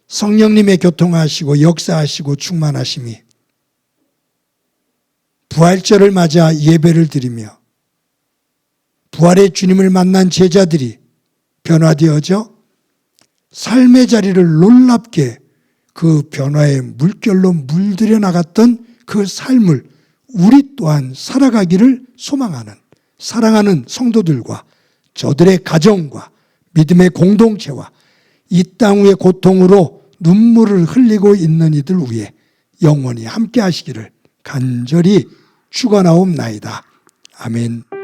성령님의 교통하시고 역사하시고 충만하심이 부활절을 맞아 예배를 드리며 부활의 주님을 만난 제자들이 변화되어져 삶의 자리를 놀랍게 그 변화의 물결로 물들여 나갔던 그 삶을 우리 또한 살아가기를 소망하는 사랑하는 성도들과 저들의 가정과 믿음의 공동체와 이 땅 위의 고통으로 눈물을 흘리고 있는 이들 위해 영원히 함께 하시기를 간절히 축원하옵나이다. 아멘.